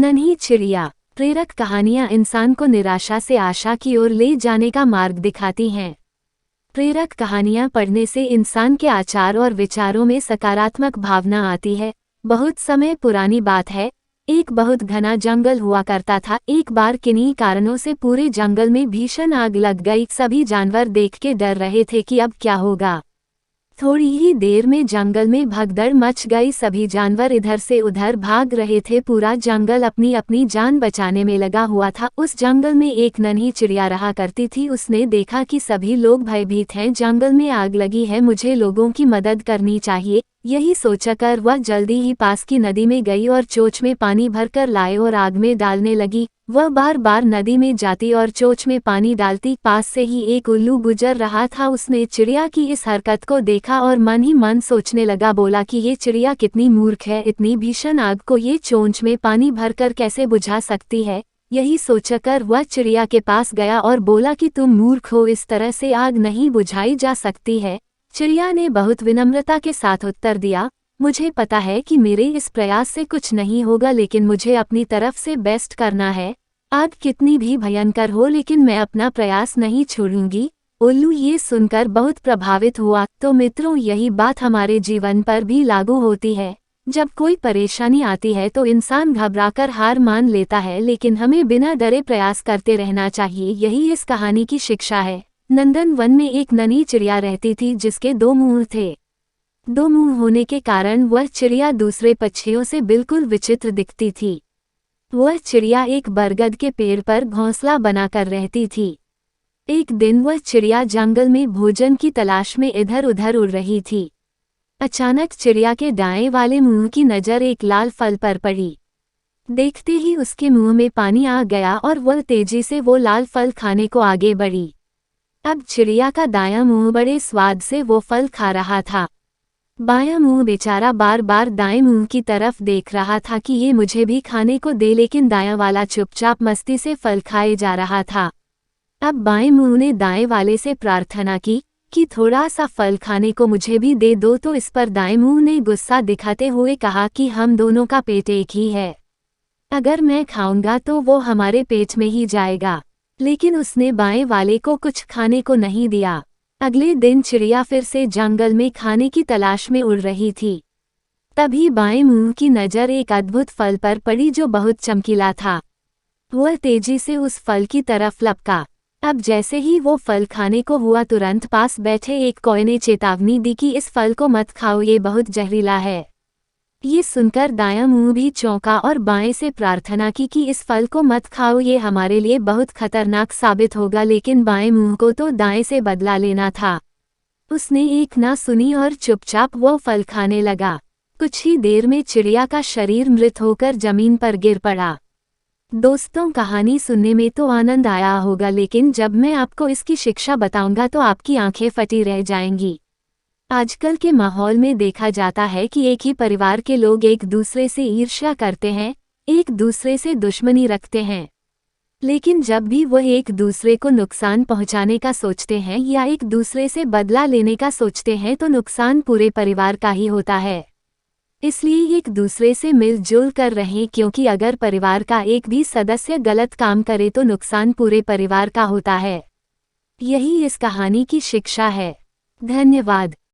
नन्ही चिड़िया। प्रेरक कहानियां इंसान को निराशा से आशा की ओर ले जाने का मार्ग दिखाती हैं। प्रेरक कहानियां पढ़ने से इंसान के आचार और विचारों में सकारात्मक भावना आती है। बहुत समय पुरानी बात है, एक बहुत घना जंगल हुआ करता था। एक बार किन्हीं कारणों से पूरे जंगल में भीषण आग लग गई। सभी जानवर देख के डर रहे थे कि अब क्या होगा। थोड़ी ही देर में जंगल में भगदड़ मच गई। सभी जानवर इधर से उधर भाग रहे थे। पूरा जंगल अपनी अपनी जान बचाने में लगा हुआ था। उस जंगल में एक नन्ही चिड़िया रहा करती थी। उसने देखा कि सभी लोग भयभीत हैं, जंगल में आग लगी है, मुझे लोगों की मदद करनी चाहिए। यही सोचकर वह जल्दी ही पास की नदी में गई और चोंच में पानी भरकर लाए और आग में डालने लगी। वह बार बार नदी में जाती और चोंच में पानी डालती। पास से ही एक उल्लू गुजर रहा था। उसने चिड़िया की इस हरकत को देखा और मन ही मन सोचने लगा। बोला कि ये चिड़िया कितनी मूर्ख है, इतनी भीषण आग को ये चोंच में पानी भरकर कैसे बुझा सकती है। यही सोचकर वह चिड़िया के पास गया और बोला कि तुम मूर्ख हो, इस तरह से आग नहीं बुझाई जा सकती है। चिड़िया ने बहुत विनम्रता के साथ उत्तर दिया, मुझे पता है कि मेरे इस प्रयास से कुछ नहीं होगा, लेकिन मुझे अपनी तरफ से बेस्ट करना है। आग कितनी भी भयंकर हो, लेकिन मैं अपना प्रयास नहीं छोड़ूंगी। उल्लू ये सुनकर बहुत प्रभावित हुआ। तो मित्रों, यही बात हमारे जीवन पर भी लागू होती है। जब कोई परेशानी आती है तो इंसान घबराकर हार मान लेता है, लेकिन हमें बिना डरे प्रयास करते रहना चाहिए। यही इस कहानी की शिक्षा है। नंदन वन में एक नन्ही चिड़िया रहती थी जिसके दो मुंह थे। दो मुंह होने के कारण वह चिड़िया दूसरे पक्षियों से बिल्कुल विचित्र दिखती थी। वह चिड़िया एक बरगद के पेड़ पर घोंसला बनाकर रहती थी। एक दिन वह चिड़िया जंगल में भोजन की तलाश में इधर उधर उड़ रही थी। अचानक चिड़िया के दाएं वाले मुंह की नज़र एक लाल फल पर पड़ी। देखते ही उसके मुंह में पानी आ गया और वह तेजी से वो लाल फल खाने को आगे बढ़ी। अब चिड़िया का दायां मुंह बड़े स्वाद से वो फल खा रहा था। बायां मुंह बेचारा बार बार दाएं मुंह की तरफ देख रहा था कि ये मुझे भी खाने को दे, लेकिन दायां वाला चुपचाप मस्ती से फल खाए जा रहा था। अब बाएं मुंह ने दाएं वाले से प्रार्थना की कि थोड़ा सा फल खाने को मुझे भी दे दो। तो इस पर दाएं मुंह ने गुस्सा दिखाते हुए कहा कि हम दोनों का पेट एक ही है, अगर मैं खाऊंगा तो वो हमारे पेट में ही जाएगा। लेकिन उसने बाएं वाले को कुछ खाने को नहीं दिया। अगले दिन चिड़िया फिर से जंगल में खाने की तलाश में उड़ रही थी। तभी बाएं मुंह की नज़र एक अद्भुत फल पर पड़ी जो बहुत चमकीला था। वह तेजी से उस फल की तरफ लपका। अब जैसे ही वो फल खाने को हुआ, तुरंत पास बैठे एक कौवे ने चेतावनी दी कि इस फल को मत खाओ, ये बहुत जहरीला है। ये सुनकर दायां मुंह भी चौंका और बाएं से प्रार्थना की कि इस फल को मत खाओ, ये हमारे लिए बहुत खतरनाक साबित होगा। लेकिन बाएं मुंह को तो दाएं से बदला लेना था। उसने एक ना सुनी और चुपचाप वो फल खाने लगा। कुछ ही देर में चिड़िया का शरीर मृत होकर जमीन पर गिर पड़ा। दोस्तों, कहानी सुनने में तो आनंद आया होगा, लेकिन जब मैं आपको इसकी शिक्षा बताऊंगा तो आपकी आंखें फटी रह जाएंगी। आजकल के माहौल में देखा जाता है कि एक ही परिवार के लोग एक दूसरे से ईर्ष्या करते हैं, एक दूसरे से दुश्मनी रखते हैं। लेकिन जब भी वह एक दूसरे को नुकसान पहुंचाने का सोचते हैं या एक दूसरे से बदला लेने का सोचते हैं तो नुकसान पूरे परिवार का ही होता है। इसलिए एक दूसरे से मिलजुल कर रहें, क्योंकि अगर परिवार का एक भी सदस्य गलत काम करे तो नुकसान पूरे परिवार का होता है। यही इस कहानी की शिक्षा है। धन्यवाद।